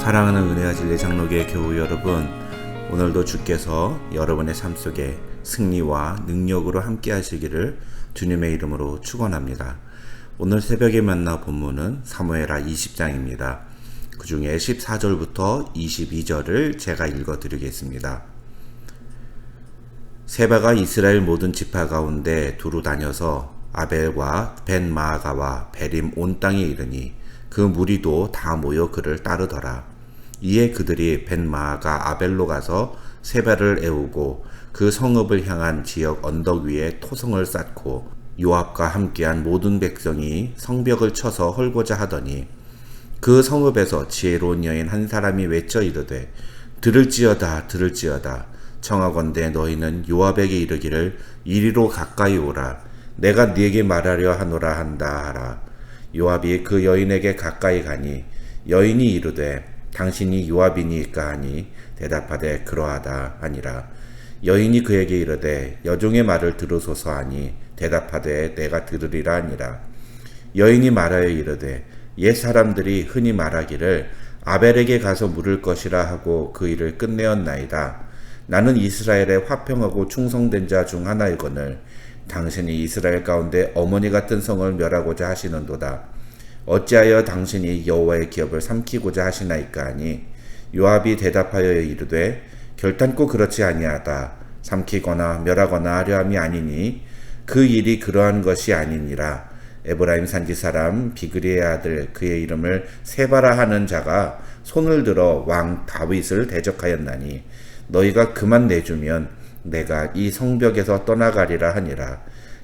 사랑하는 은혜와 진리 장로교회 교우 여러분, 오늘도 주께서 여러분의 삶 속에 승리와 능력으로 함께 하시기를 주님의 이름으로 축원합니다. 오늘 새벽에 만나 본문은 사무엘하 20장입니다. 그 중에 14절부터 22절을 제가 읽어드리겠습니다. 세바가 이스라엘 모든 지파 가운데 두루 다녀서 아벨과 벤마아가와 베림 온 땅에 이르니 그 무리도 다 모여 그를 따르더라. 이에 그들이 벤마아가 아벨로 가서 세바를 애우고 그 성읍을 향한 지역 언덕 위에 토성을 쌓고 요압과 함께한 모든 백성이 성벽을 쳐서 헐고자 하더니 그 성읍에서 지혜로운 여인 한 사람이 외쳐 이르되 들을지어다 들을지어다 청하건대 너희는 요압에게 이르기를 이리로 가까이 오라 내가 네게 말하려 하노라 한다 하라. 요압이 그 여인에게 가까이 가니 여인이 이르되 당신이 요압이니까 하니 대답하되 그러하다 하니라. 여인이 그에게 이르되 여종의 말을 들으소서 하니 대답하되 내가 들으리라 하니라. 여인이 말하여 이르되 옛 사람들이 흔히 말하기를 아벨에게 가서 물을 것이라 하고 그 일을 끝내었나이다. 나는 이스라엘에 화평하고 충성된 자 중 하나이거늘 당신이 이스라엘 가운데 어머니 같은 성을 멸하고자 하시는도다. 어찌하여 당신이 여호와의 기업을 삼키고자 하시나이까 하니 요압이 대답하여 이르되 결단코 그렇지 아니하다. 삼키거나 멸하거나 하려 함이 아니니 그 일이 그러한 것이 아니니라. 에브라임 산지 사람 비그리의 아들 그의 이름을 세바라 하는 자가 손을 들어 왕 다윗을 대적하였나니 너희가 그만 내주면 내가 이 성벽에서 떠나가리라 하니라.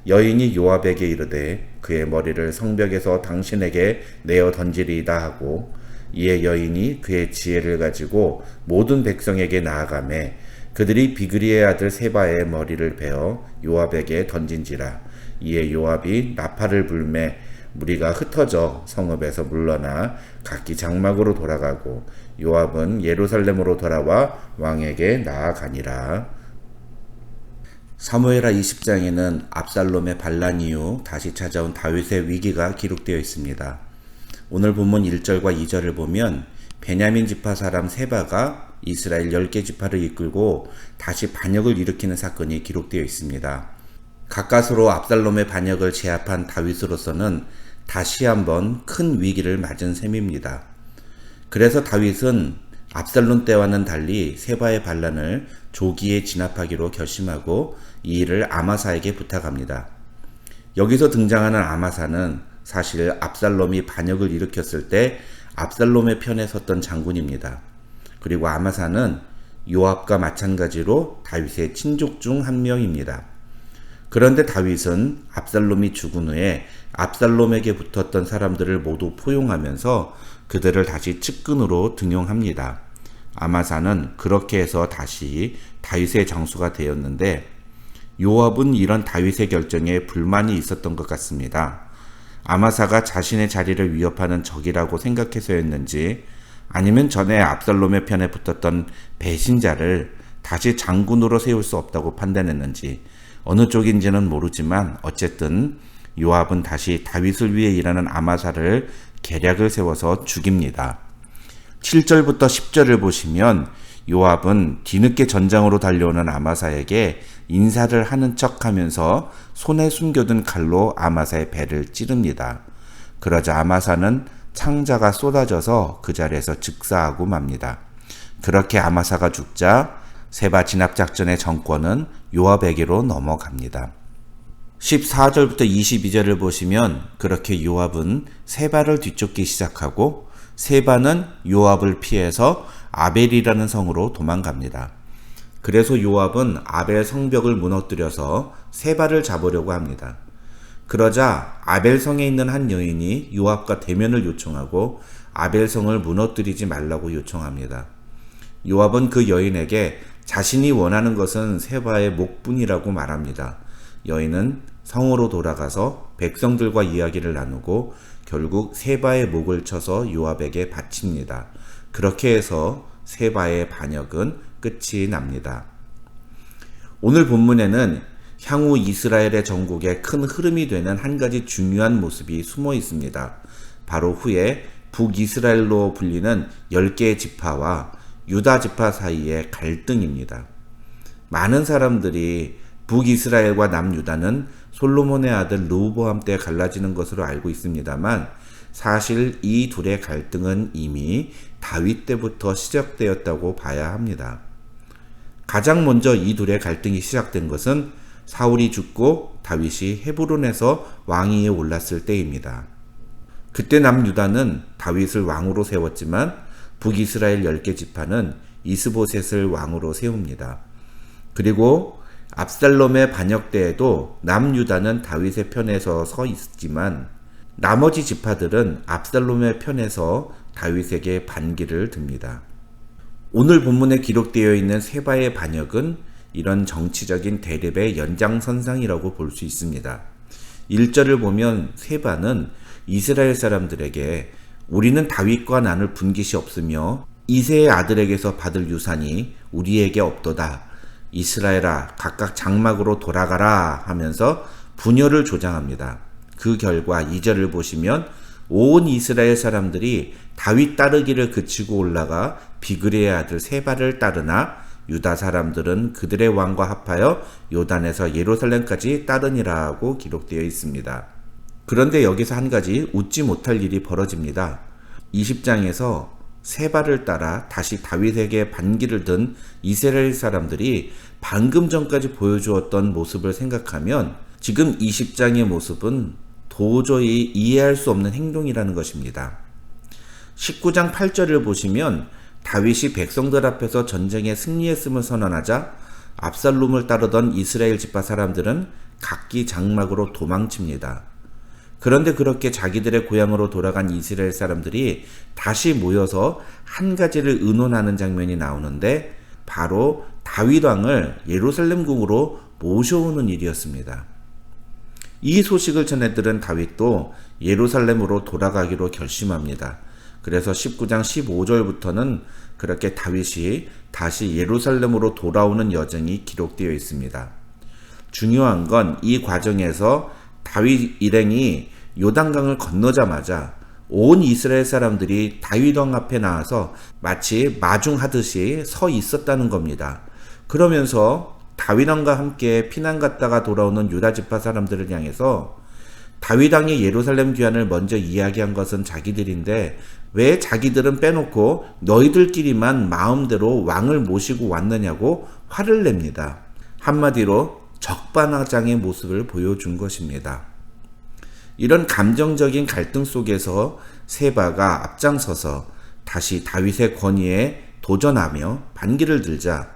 여인이 요압에게 이르되 그의 머리를 성벽에서 당신에게 내어 던지리이다 하고 이에 여인이 그의 지혜를 가지고 모든 백성에게 나아가매 그들이 비그리의 아들 세바의 머리를 베어 요압에게 던진지라. 이에 요압이 나팔을 불매 무리가 흩어져 성읍에서 물러나 각기 장막으로 돌아가고 요압은 예루살렘으로 돌아와 왕에게 나아가니라. 사무엘하 20장에는 압살롬의 반란 이후 다시 찾아온 다윗의 위기가 기록되어 있습니다. 오늘 본문 1절과 2절을 보면 베냐민 지파 사람 세바가 이스라엘 10개 지파를 이끌고 다시 반역을 일으키는 사건이 기록되어 있습니다. 가까스로 압살롬의 반역을 제압한 다윗으로서는 다시 한번 큰 위기를 맞은 셈입니다. 그래서 다윗은 압살롬 때와는 달리 세바의 반란을 조기에 진압하기로 결심하고 이 일을 아마사에게 부탁합니다. 여기서 등장하는 아마사는 사실 압살롬이 반역을 일으켰을 때 압살롬의 편에 섰던 장군입니다. 그리고 아마사는 요압과 마찬가지로 다윗의 친족 중 한 명입니다. 그런데 다윗은 압살롬이 죽은 후에 압살롬에게 붙었던 사람들을 모두 포용하면서 그들을 다시 측근으로 등용합니다. 아마사는 그렇게 해서 다시 다윗의 장수가 되었는데 요압은 이런 다윗의 결정에 불만이 있었던 것 같습니다. 아마사가 자신의 자리를 위협하는 적이라고 생각해서였는지 아니면 전에 압살롬의 편에 붙었던 배신자를 다시 장군으로 세울 수 없다고 판단했는지 어느 쪽인지는 모르지만 어쨌든 요압은 다시 다윗을 위해 일하는 아마사를 계략을 세워서 죽입니다. 7절부터 10절을 보시면 요압은 뒤늦게 전장으로 달려오는 아마사에게 인사를 하는 척하면서 손에 숨겨둔 칼로 아마사의 배를 찌릅니다. 그러자 아마사는 창자가 쏟아져서 그 자리에서 즉사하고 맙니다. 그렇게 아마사가 죽자 세바 진압작전의 정권은 요압에게로 넘어갑니다. 14절부터 22절을 보시면 그렇게 요압은 세바를 뒤쫓기 시작하고 세바는 요압을 피해서 아벨이라는 성으로 도망갑니다. 그래서 요압은 아벨 성벽을 무너뜨려서 세바를 잡으려고 합니다. 그러자 아벨 성에 있는 한 여인이 요압과 대면을 요청하고 아벨 성을 무너뜨리지 말라고 요청합니다. 요압은 그 여인에게 자신이 원하는 것은 세바의 목뿐이라고 말합니다. 여인은 성으로 돌아가서 백성들과 이야기를 나누고 결국 세바의 목을 쳐서 요압에게 바칩니다. 그렇게 해서 세바의 반역은 끝이 납니다. 오늘 본문에는 향후 이스라엘의 정국에 큰 흐름이 되는 한 가지 중요한 모습이 숨어 있습니다. 바로 후에 북이스라엘로 불리는 10개의 지파와 유다 지파 사이의 갈등입니다. 많은 사람들이 북이스라엘과 남유다는 솔로몬의 아들 르호보암 때 갈라지는 것으로 알고 있습니다만 사실 이 둘의 갈등은 이미 다윗 때부터 시작되었다고 봐야 합니다. 가장 먼저 이 둘의 갈등이 시작된 것은 사울이 죽고 다윗이 헤브론에서 왕위에 올랐을 때입니다. 그때 남유다는 다윗을 왕으로 세웠지만 북이스라엘 10개 지파는 이스보셋을 왕으로 세웁니다. 그리고 압살롬의 반역 때에도 남유다는 다윗의 편에서 서 있지만 나머지 지파들은 압살롬의 편에서 다윗에게 반기를 듭니다. 오늘 본문에 기록되어 있는 세바의 반역은 이런 정치적인 대립의 연장선상이라고 볼 수 있습니다. 1절을 보면 세바는 이스라엘 사람들에게 우리는 다윗과 나눌 분깃이 없으며 이새의 아들에게서 받을 유산이 우리에게 없도다. 이스라엘아 각각 장막으로 돌아가라 하면서 분열을 조장합니다. 그 결과 2절을 보시면 온 이스라엘 사람들이 다윗 따르기를 그치고 올라가 비그레의 아들 세바를 따르나 유다 사람들은 그들의 왕과 합하여 요단에서 예루살렘까지 따르니라고 기록되어 있습니다. 그런데 여기서 한 가지 웃지 못할 일이 벌어집니다. 20장에서 세바를 따라 다시 다윗에게 반기를 든 이스라엘 사람들이 방금 전까지 보여주었던 모습을 생각하면 지금 20장의 모습은 도저히 이해할 수 없는 행동이라는 것입니다. 19장 8절을 보시면 다윗이 백성들 앞에서 전쟁에 승리했음을 선언하자 압살롬을 따르던 이스라엘 지파 사람들은 각기 장막으로 도망칩니다. 그런데 그렇게 자기들의 고향으로 돌아간 이스라엘 사람들이 다시 모여서 한 가지를 의논하는 장면이 나오는데 바로 다윗 왕을 예루살렘 궁으로 모셔오는 일이었습니다. 이 소식을 전해 들은 다윗도 예루살렘으로 돌아가기로 결심합니다. 그래서 19장 15절부터는 그렇게 다윗이 다시 예루살렘으로 돌아오는 여정이 기록되어 있습니다. 중요한 건 이 과정에서 다윗 일행이 요단강을 건너자마자 온 이스라엘 사람들이 다윗 왕 앞에 나와서 마치 마중하듯이 서 있었다는 겁니다. 그러면서 다윗 왕과 함께 피난 갔다가 돌아오는 유다 지파 사람들을 향해서 다윗 왕의 예루살렘 귀환을 먼저 이야기한 것은 자기들인데 왜 자기들은 빼놓고 너희들끼리만 마음대로 왕을 모시고 왔느냐고 화를 냅니다. 한마디로 적반하장의 모습을 보여준 것입니다. 이런 감정적인 갈등 속에서 세바가 앞장서서 다시 다윗의 권위에 도전하며 반기를 들자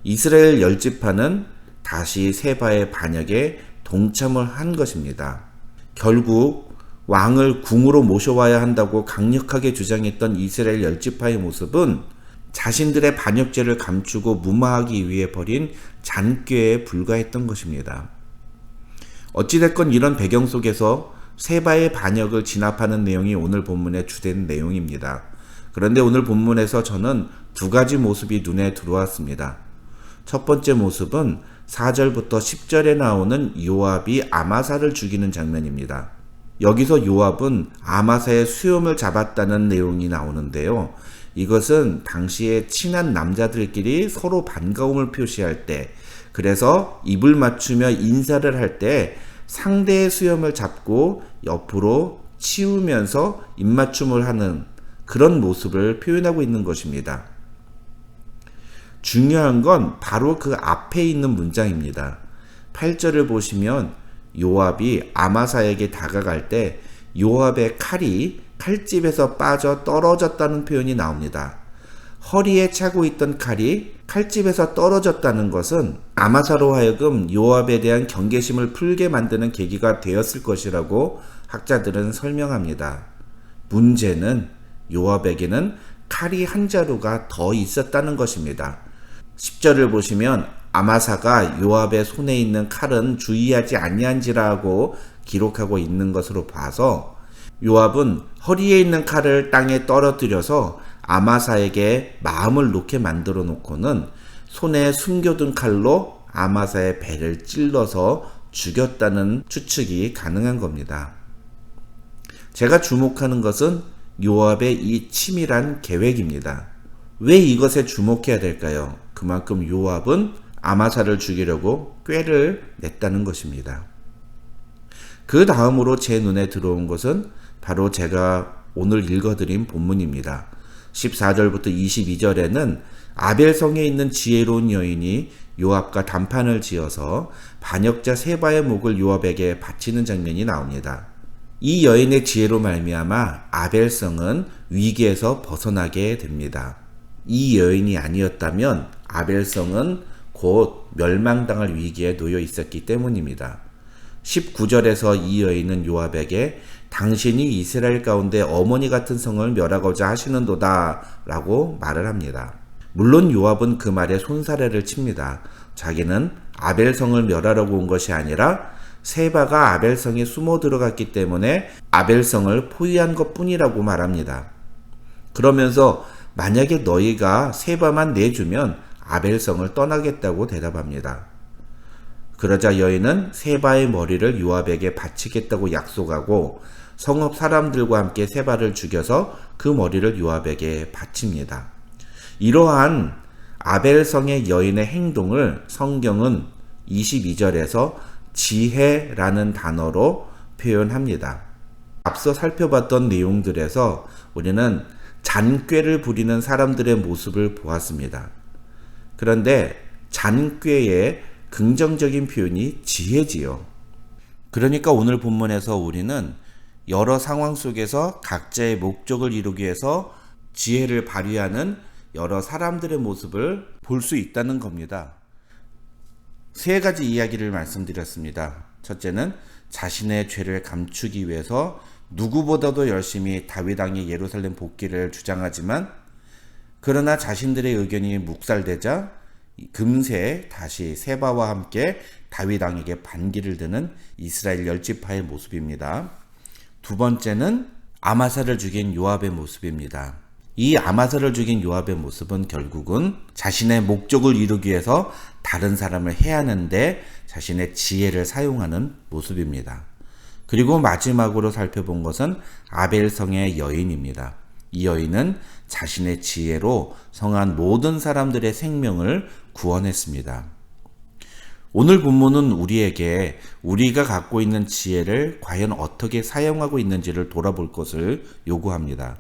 이스라엘 10지파는 다시 세바의 반역에 동참을 한 것입니다. 결국 왕을 궁으로 모셔와야 한다고 강력하게 주장했던 이스라엘 10지파의 모습은 자신들의 반역죄를 감추고 무마하기 위해 벌인 잔꾀에 불과했던 것입니다. 어찌됐건 이런 배경 속에서 세바의 반역을 진압하는 내용이 오늘 본문의 주된 내용입니다. 그런데 오늘 본문에서 저는 두 가지 모습이 눈에 들어왔습니다. 첫 번째 모습은 4절부터 10절에 나오는 요압이 아마사를 죽이는 장면입니다. 여기서 요압은 아마사의 수염을 잡았다는 내용이 나오는데요. 이것은 당시에 친한 남자들끼리 서로 반가움을 표시할 때, 그래서 입을 맞추며 인사를 할 때 상대의 수염을 잡고 옆으로 치우면서 입맞춤을 하는 그런 모습을 표현하고 있는 것입니다. 중요한 건 바로 그 앞에 있는 문장입니다. 8절을 보시면 요압이 아마사에게 다가갈 때 요압의 칼이 칼집에서 빠져 떨어졌다는 표현이 나옵니다. 허리에 차고 있던 칼이 칼집에서 떨어졌다는 것은 아마사로 하여금 요압에 대한 경계심을 풀게 만드는 계기가 되었을 것이라고 학자들은 설명합니다. 문제는 요압에게는 칼이 한 자루가 더 있었다는 것입니다. 10절을 보시면 아마사가 요압의 손에 있는 칼은 주의하지 아니한지라 하고 기록하고 있는 것으로 봐서 요압은 허리에 있는 칼을 땅에 떨어뜨려서 아마사에게 마음을 놓게 만들어 놓고는 손에 숨겨둔 칼로 아마사의 배를 찔러서 죽였다는 추측이 가능한 겁니다. 제가 주목하는 것은 요압의 이 치밀한 계획입니다. 왜 이것에 주목해야 될까요? 그만큼 요압은 아마사를 죽이려고 꾀를 냈다는 것입니다. 그 다음으로 제 눈에 들어온 것은 바로 제가 오늘 읽어드린 본문입니다. 14절부터 22절에는 아벨성에 있는 지혜로운 여인이 요압과 단판을 지어서 반역자 세바의 목을 요압에게 바치는 장면이 나옵니다. 이 여인의 지혜로 말미암아 아벨성은 위기에서 벗어나게 됩니다. 이 여인이 아니었다면 아벨성은 곧 멸망당할 위기에 놓여 있었기 때문입니다. 19절에서 이 여인은 요압에게 당신이 이스라엘 가운데 어머니 같은 성을 멸하고자 하시는도다 라고 말을 합니다. 물론 요압은 그 말에 손사래를 칩니다. 자기는 아벨성을 멸하려고 온 것이 아니라 세바가 아벨성에 숨어 들어갔기 때문에 아벨성을 포위한 것뿐이라고 말합니다. 그러면서 만약에 너희가 세바만 내주면 아벨성을 떠나겠다고 대답합니다. 그러자 여인은 세바의 머리를 요압에게 바치겠다고 약속하고 성읍 사람들과 함께 세바를 죽여서 그 머리를 요압에게 바칩니다. 이러한 아벨성의 여인의 행동을 성경은 22절에서 지혜라는 단어로 표현합니다. 앞서 살펴봤던 내용들에서 우리는 잔꾀를 부리는 사람들의 모습을 보았습니다. 그런데 잔꾀의 긍정적인 표현이 지혜지요. 그러니까 오늘 본문에서 우리는 여러 상황 속에서 각자의 목적을 이루기 위해서 지혜를 발휘하는 여러 사람들의 모습을 볼 수 있다는 겁니다. 세 가지 이야기를 말씀드렸습니다. 첫째는 자신의 죄를 감추기 위해서 누구보다도 열심히 다윗 왕의 예루살렘 복귀를 주장하지만 그러나 자신들의 의견이 묵살되자 금세 다시 세바와 함께 다윗 왕에게 반기를 드는 이스라엘 열지파의 모습입니다. 두 번째는 아마사를 죽인 요압의 모습입니다. 이 아마사를 죽인 요압의 모습은 결국은 자신의 목적을 이루기 위해서 다른 사람을 해하는데 자신의 지혜를 사용하는 모습입니다. 그리고 마지막으로 살펴본 것은 아벨성의 여인입니다. 이 여인은 자신의 지혜로 성한 모든 사람들의 생명을 구원했습니다. 오늘 본문은 우리에게 우리가 갖고 있는 지혜를 과연 어떻게 사용하고 있는지를 돌아볼 것을 요구합니다.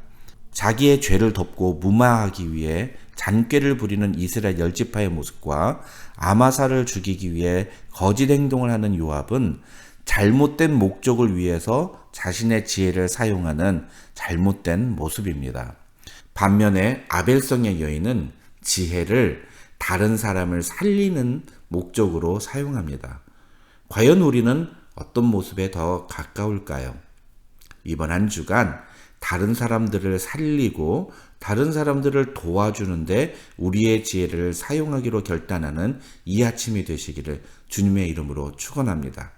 자기의 죄를 덮고 무마하기 위해 잔꾀를 부리는 이스라엘 열지파의 모습과 아마사를 죽이기 위해 거짓 행동을 하는 요압은 잘못된 목적을 위해서 자신의 지혜를 사용하는 잘못된 모습입니다. 반면에 아벨성의 여인은 지혜를 다른 사람을 살리는 목적으로 사용합니다. 과연 우리는 어떤 모습에 더 가까울까요? 이번 한 주간 다른 사람들을 살리고 다른 사람들을 도와주는데 우리의 지혜를 사용하기로 결단하는 이 아침이 되시기를 주님의 이름으로 축원합니다.